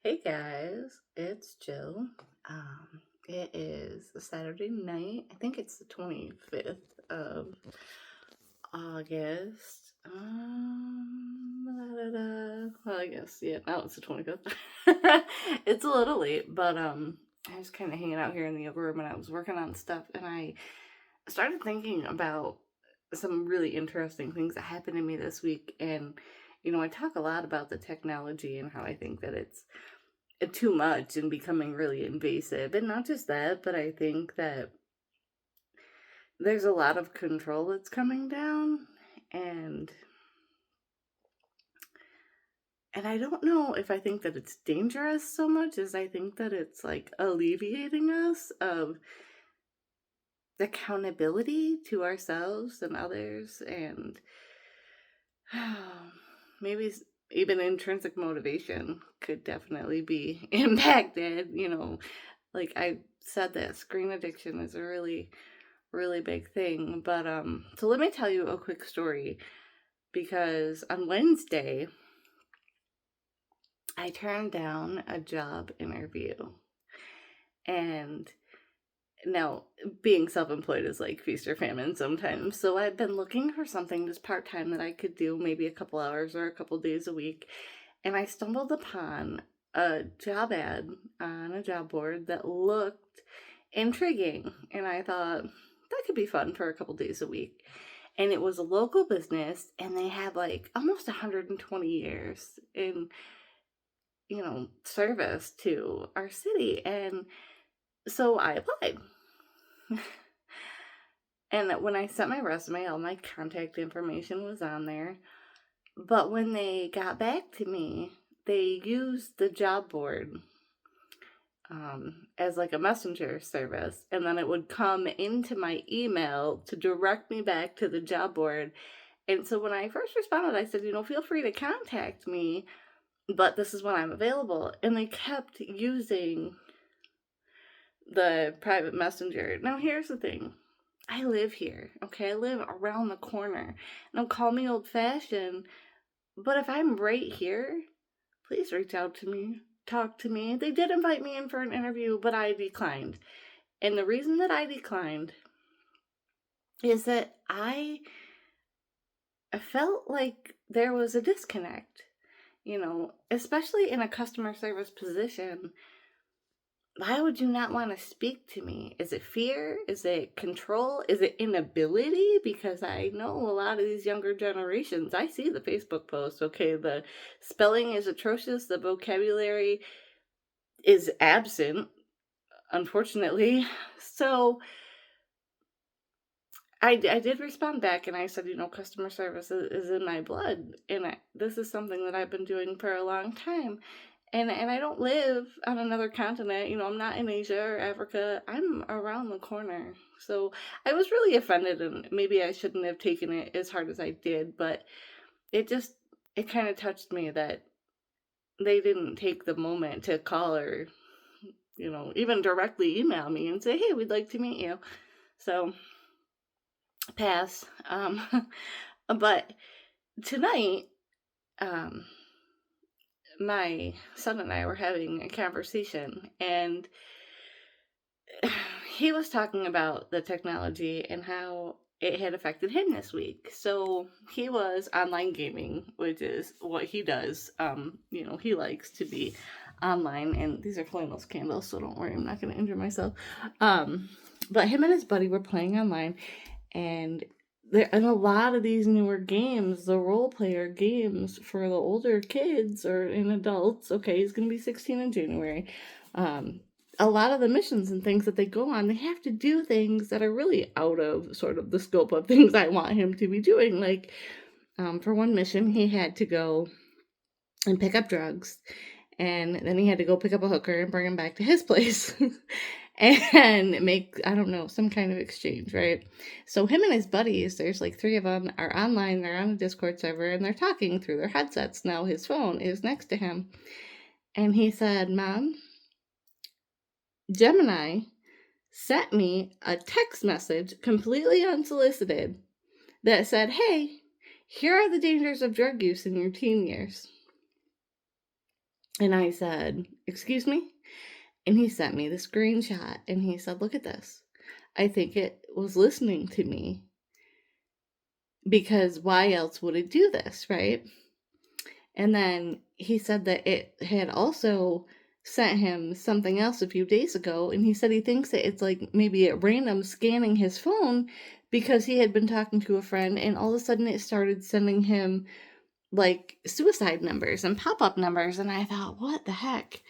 Hey guys, it's Jill. It is a Saturday night. I think it's the 25th of August. Well, I guess, yeah, now it's the 25th. It's a little late, but I was kind of hanging out here in the other room and I was working on stuff and I started thinking about some really interesting things that happened to me this week. And, I talk a lot about the technology and how I think that it's too much and becoming really invasive. And not just that, but I think that there's a lot of control that's coming down and and I don't know if I think that it's dangerous so much as I think that it's like alleviating us of accountability to ourselves and others and maybe even intrinsic motivation could definitely be impacted, like I said that screen addiction is a really really big thing. But so let me tell you a quick story because on Wednesday I turned down a job interview. And now being self-employed is like feast or famine sometimes. So I've been looking for something just part-time that I could do maybe a couple hours or a couple days a week. And I stumbled upon a job ad on a job board that looked intriguing. And I thought that could be fun for a couple days a week. And it was a local business and they had like almost 120 years in, service to our city. And so I applied. And when I sent my resume, all my contact information was on there. But when they got back to me, they used the job board as like a messenger service. And then it would come into my email to direct me back to the job board. And so when I first responded, I said, feel free to contact me, but this is when I'm available. And they kept using the private messenger. Now, here's the thing. I live here, okay? I live around the corner. Now, call me old fashioned, but if I'm right here, please reach out to me, talk to me. They did invite me in for an interview, but I declined. And the reason that I declined is that I felt like there was a disconnect, especially in a customer service position. Why would you not want to speak to me? Is it fear? Is it control? Is it inability? Because I know a lot of these younger generations, I see the Facebook posts, okay, the spelling is atrocious, the vocabulary is absent, unfortunately. So I did respond back and I said, customer service is in my blood. And this is something that I've been doing for a long time. And I don't live on another continent. I'm not in Asia or Africa. I'm around the corner. So I was really offended, and maybe I shouldn't have taken it as hard as I did, but it kind of touched me that they didn't take the moment to call or, even directly email me and say, hey, we'd like to meet you. So pass. But tonight, my son and I were having a conversation, and he was talking about the technology and how it had affected him this week. So he was online gaming, which is what he does. He likes to be online, and these are flameless candles, so don't worry, I'm not going to injure myself. But him and his buddy were playing online, and in a lot of these newer games, the role player games for the older kids or in adults, okay, he's going to be 16 in January. A lot of the missions and things that they go on, they have to do things that are really out of sort of the scope of things I want him to be doing. Like, for one mission, he had to go and pick up drugs, and then he had to go pick up a hooker and bring him back to his place. And make, I don't know, some kind of exchange, right? So him and his buddies, there's like 3 of them, are online, they're on a Discord server, and they're talking through their headsets. Now his phone is next to him. And he said, Mom, Gemini sent me a text message completely unsolicited that said, hey, here are the dangers of drug use in your teen years. And I said, "Excuse me?" And he sent me the screenshot and he said, "Look at this. I think it was listening to me because why else would it do this, right?" And then he said that it had also sent him something else a few days ago, and he said he thinks that it's like maybe at random scanning his phone because he had been talking to a friend, and all of a sudden it started sending him like suicide numbers and pop-up numbers, and I thought, what the heck?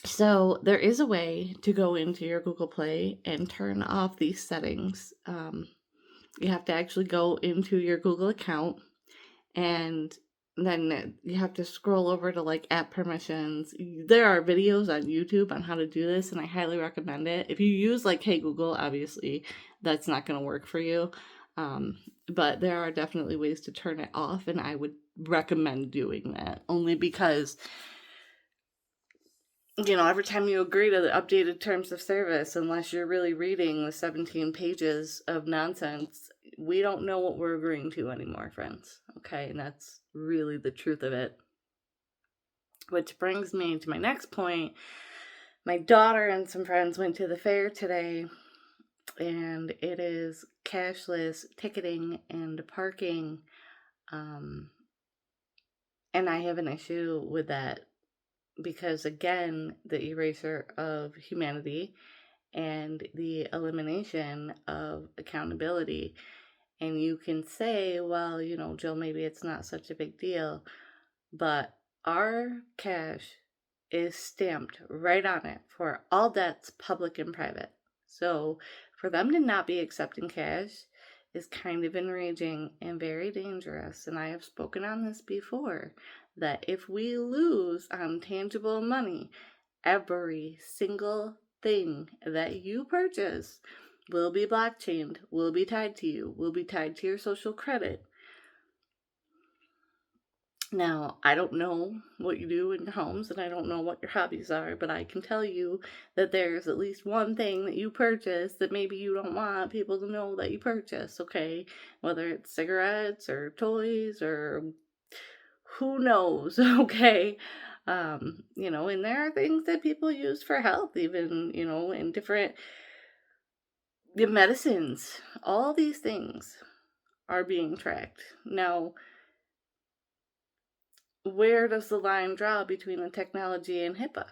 So there is a way to go into your Google Play and turn off these settings. You have to actually go into your Google account, and then you have to scroll over to like app permissions. There are videos on YouTube on how to do this, and I highly recommend it. If you use like Hey Google, obviously that's not going to work for you. But there are definitely ways to turn it off, and I would recommend doing that only because, every time you agree to the updated terms of service, unless you're really reading the 17 pages of nonsense, we don't know what we're agreeing to anymore, friends. Okay, and that's really the truth of it. Which brings me to my next point. My daughter and some friends went to the fair today, and it is cashless ticketing and parking. And I have an issue with that because, again, the erasure of humanity and the elimination of accountability. And you can say, well, Jill, maybe it's not such a big deal, but our cash is stamped right on it for all debts, public and private. So for them to not be accepting cash is kind of enraging and very dangerous. And I have spoken on this before, that if we lose on tangible money, every single thing that you purchase will be blockchained, will be tied to you, will be tied to your social credit. Now, I don't know what you do in your homes, and I don't know what your hobbies are, but I can tell you that there's at least one thing that you purchase that maybe you don't want people to know that you purchase, okay? Whether it's cigarettes or toys or who knows, okay? And there are things that people use for health, even, in different medicines. All these things are being tracked. Now, where does the line draw between the technology and HIPAA?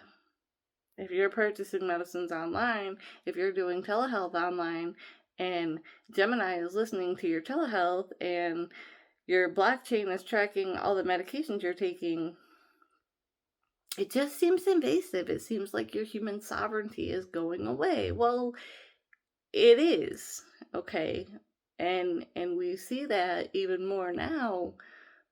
If you're purchasing medicines online, if you're doing telehealth online, and Gemini is listening to your telehealth and your blockchain is tracking all the medications you're taking, it just seems invasive. It seems like your human sovereignty is going away. Well, it is, okay? And we see that even more now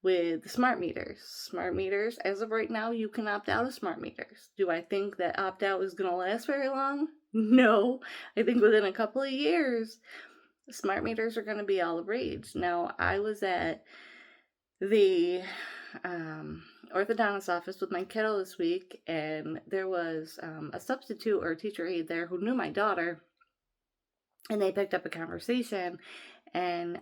with smart meters. Smart meters, as of right now, you can opt out of smart meters. Do I think that opt out is going to last very long? No. I think within a couple of years, smart meters are going to be all the rage. Now, I was at the orthodontist office with my kiddo this week, and there was a substitute or a teacher aide there who knew my daughter, and they picked up a conversation, and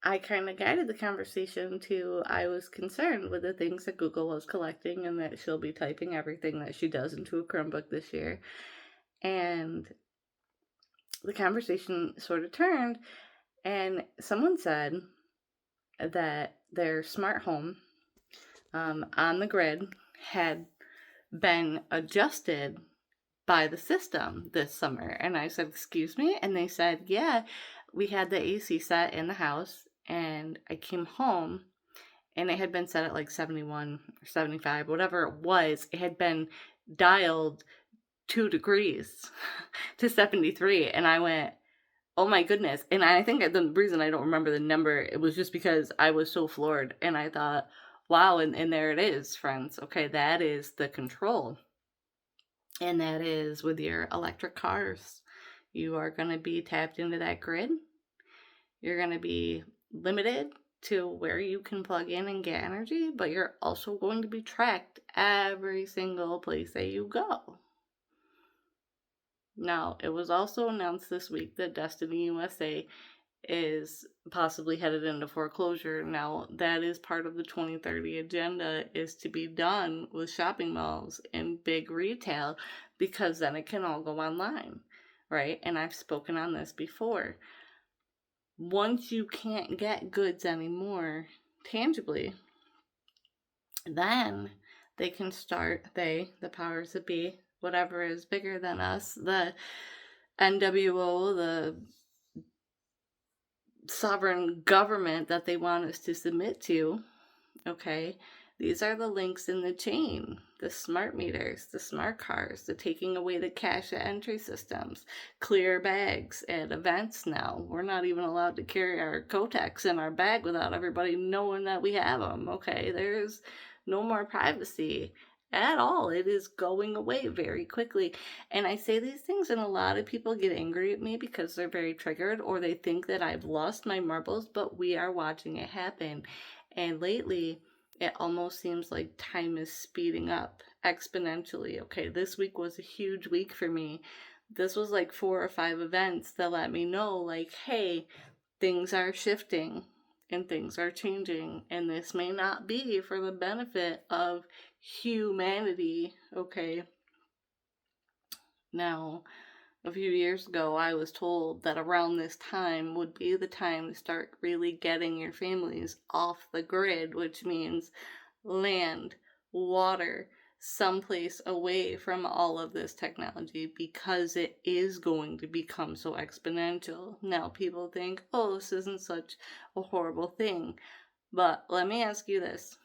I kind of guided the conversation to, I was concerned with the things that Google was collecting and that she'll be typing everything that she does into a Chromebook this year. And the conversation sort of turned, and someone said that their smart home on the grid had been adjusted by the system this summer. And I said, excuse me? And they said, yeah, we had the AC set in the house, and I came home and it had been set at like 71 or 75, whatever it was. It had been dialed 2 degrees to 73. And I went, oh my goodness. And I think the reason I don't remember the number, it was just because I was so floored. And I thought, wow, and there it is, friends. Okay, that is the control. And that is with your electric cars. You are going to be tapped into that grid. You're going to be limited to where you can plug in and get energy, but you're also going to be tracked every single place that you go. Now, it was also announced this week that Destiny USA is possibly headed into foreclosure. Now, that is part of the 2030 agenda, is to be done with shopping malls and big retail, because then it can all go online, right? And I've spoken on this before. Once you can't get goods anymore tangibly, then they can start, the powers that be, whatever is bigger than us, the NWO, the sovereign government that they want us to submit to, okay? These are the links in the chain: the smart meters, the smart cars, the taking away the cash at entry systems, clear bags at events now. We're not even allowed to carry our Kotex in our bag without everybody knowing that we have them, okay? There's no more privacy at all. It is going away very quickly. And I say these things, and a lot of people get angry at me because they're very triggered, or they think that I've lost my marbles, but we are watching it happen. And lately, it almost seems like time is speeding up exponentially. Okay, this week was a huge week for me. This was like 4 or 5 events that let me know, like, hey, things are shifting and things are changing, and this may not be for the benefit of humanity, okay? Now, a few years ago, I was told that around this time would be the time to start really getting your families off the grid, which means land, water, someplace away from all of this technology, because it is going to become so exponential. Now, people think, oh, this isn't such a horrible thing. But let me ask you this.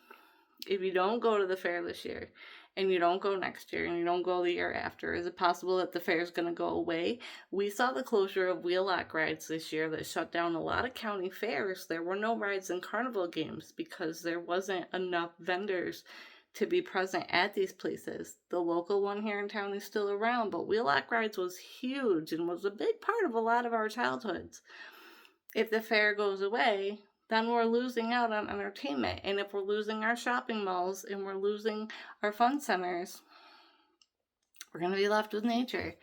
If you don't go to the fair this year, and you don't go next year, and you don't go the year after, is it possible that the fair is going to go away? We saw the closure of Wheelock rides this year that shut down a lot of county fairs. There were no rides and carnival games because there wasn't enough vendors to be present at these places. The local one here in town is still around, but Wheelock rides was huge and was a big part of a lot of our childhoods. If the fair goes away, then we're losing out on entertainment. And if we're losing our shopping malls and we're losing our fun centers, we're going to be left with nature.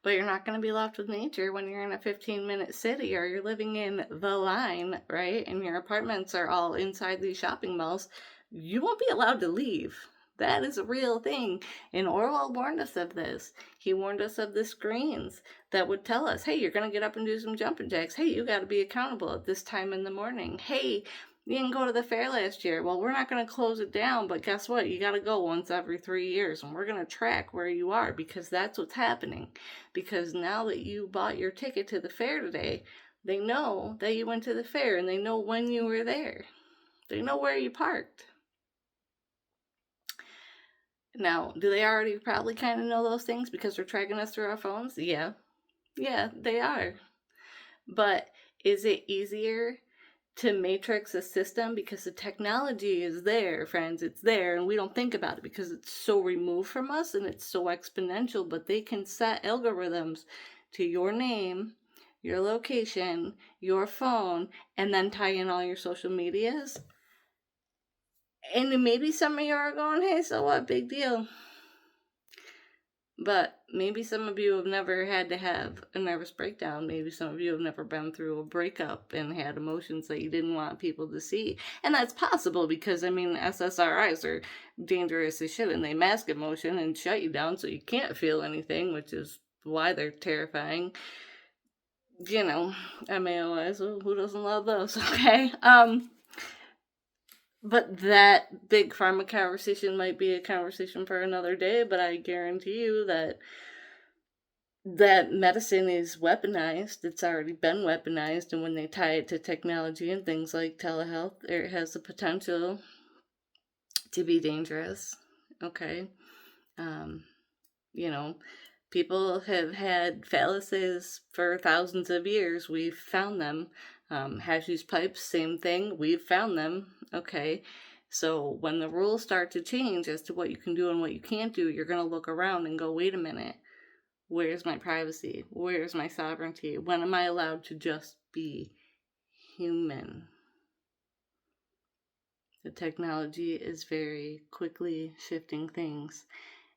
But you're not going to be left with nature when you're in a 15-minute city, or you're living in the line, right? And your apartments are all inside these shopping malls. You won't be allowed to leave. That is a real thing. And Orwell warned us of this. He warned us of the screens that would tell us, hey, you're going to get up and do some jumping jacks. Hey, you got to be accountable at this time in the morning. Hey, you didn't go to the fair last year. Well, we're not going to close it down, but guess what? You got to go once every 3 years, and we're going to track where you are, because that's what's happening. Because now that you bought your ticket to the fair today, they know that you went to the fair, and they know when you were there. They know where you parked. Now, do they already probably kind of know those things because they're tracking us through our phones? Yeah, they are. But is it easier to matrix a system because the technology is there, friends? It's there, and we don't think about it because it's so removed from us and it's so exponential. But they can set algorithms to your name, your location, your phone, and then tie in all your social medias. And maybe some of you are going, hey, so what? Big deal. But maybe some of you have never had to have a nervous breakdown. Maybe some of you have never been through a breakup and had emotions that you didn't want people to see. And that's possible because, I mean, SSRIs are dangerous as shit, and they mask emotion and shut you down so you can't feel anything, which is why they're terrifying. You know, MAOIs, well, who doesn't love those, okay? But that big pharma conversation might be a conversation for another day, but I guarantee you that medicine is weaponized. It's already been weaponized, and when they tie it to technology and things like telehealth, it has the potential to be dangerous. Okay. You know, people have had phalluses for thousands of years. We've found them. Hashish pipes, same thing. We've found them. Okay. So when the rules start to change as to what you can do and what you can't do, you're going to look around and go, wait a minute. Where's my privacy? Where's my sovereignty? When am I allowed to just be human? The technology is very quickly shifting things,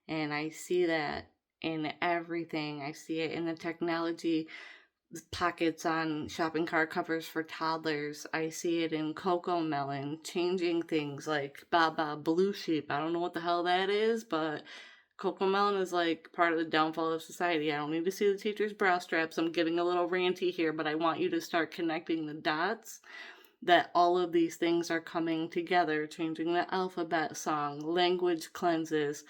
and I see that in everything. I see it in the technology pockets on shopping cart covers for toddlers. I see it in Coco Melon, changing things like Baba Blue Sheep. I don't know what the hell that is, but Coco Melon is like part of the downfall of society. I don't need to see the teacher's bra straps. I'm getting a little ranty here, but I want you to start connecting the dots that all of these things are coming together, changing the alphabet song, language cleanses.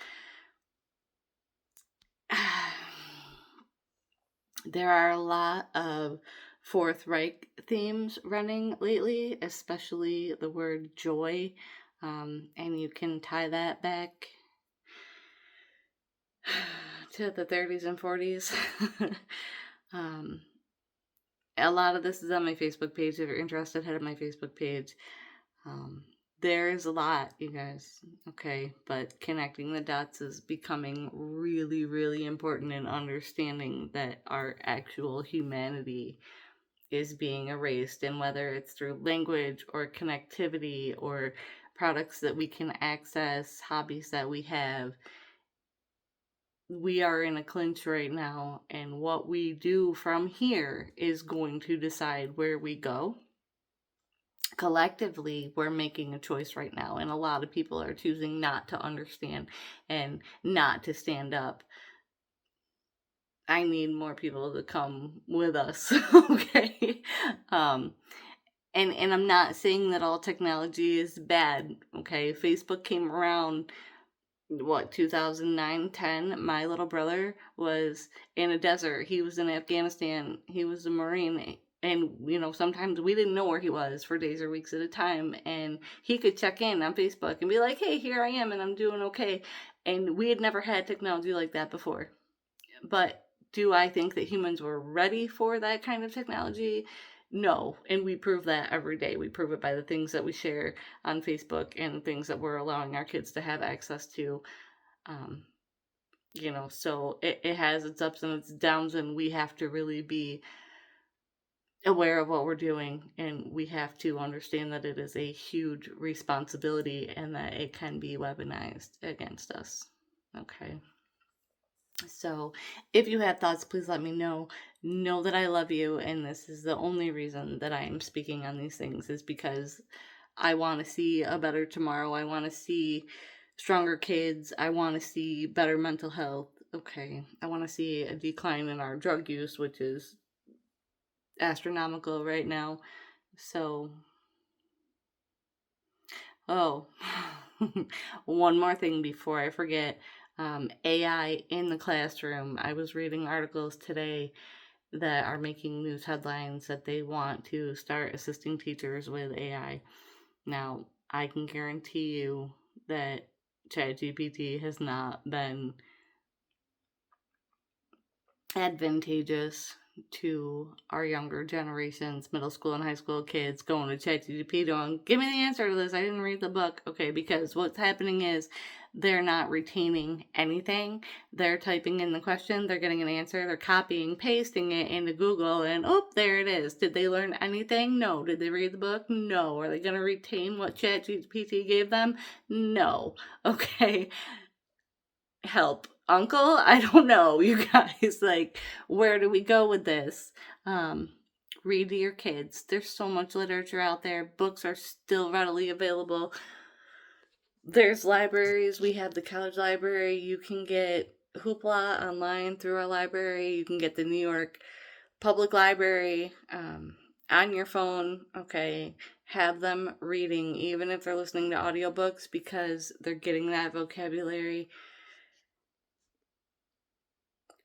There are a lot of Fourth Reich themes running lately, especially the word joy. And you can tie that back to the 30s and 40s. A lot of this is on my Facebook page. If you're interested, head to my Facebook page. There's a lot, you guys, okay? But connecting the dots is becoming really, really important in understanding that our actual humanity is being erased, and whether it's through language or connectivity or products that we can access, hobbies that we have, we are in a clinch right now, and what we do from here is going to decide where we go. Collectively, we're making a choice right now, and a lot of people are choosing not to understand and not to stand up. I need more people to come with us, okay? And I'm not saying that all technology is bad, okay? Facebook came around, 2009, 10. My little brother was in a desert. He was in Afghanistan. He was a Marine. And, sometimes we didn't know where he was for days or weeks at a time. And he could check in on Facebook and be like, hey, here I am and I'm doing okay. And we had never had technology like that before. But do I think that humans were ready for that kind of technology? No, and we prove that every day. We prove it by the things that we share on Facebook and things that we're allowing our kids to have access to. So it has its ups and its downs, and we have to really be aware of what we're doing, and we have to understand that it is a huge responsibility and that it can be weaponized against us. Okay. So, if you have thoughts, please let me know. Know that I love you, and this is the only reason that I am speaking on these things is because I want to see a better tomorrow. I want to see stronger kids. I want to see better mental health. Okay. I want to see a decline in our drug use, which is astronomical right now. So, oh, one more thing before I forget. AI in the classroom. I was reading articles today that are making news headlines that they want to start assisting teachers with AI. Now, I can guarantee you that ChatGPT has not been advantageous to our younger generations, middle school and high school kids going to ChatGPT going, give me the answer to this. I didn't read the book. Okay, because what's happening is they're not retaining anything. They're typing in the question, they're getting an answer, they're copying, pasting it into Google, and oh, there it is. Did they learn anything? No. Did they read the book? No. Are they going to retain what ChatGPT gave them? No. Okay. Help, uncle. I don't know, you guys. Like, where do we go with this? Read to your kids. There's so much literature out there. Books are still readily available. There's libraries. We have the college library. You can get Hoopla online through our library. You can get the New York Public Library on your phone. Okay, have them reading, even if they're listening to audiobooks, because they're getting that vocabulary.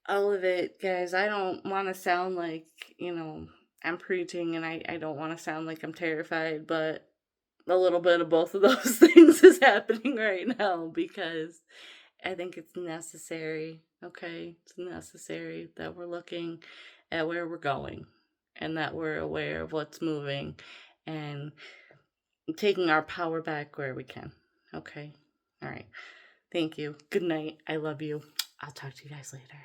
All of it, guys. I don't want to sound like, I'm preaching, and I don't want to sound like I'm terrified, but a little bit of both of those things is happening right now because I think it's necessary, okay? It's necessary that we're looking at where we're going and that we're aware of what's moving and taking our power back where we can, okay? All right. Thank you. Good night. I love you. I'll talk to you guys later.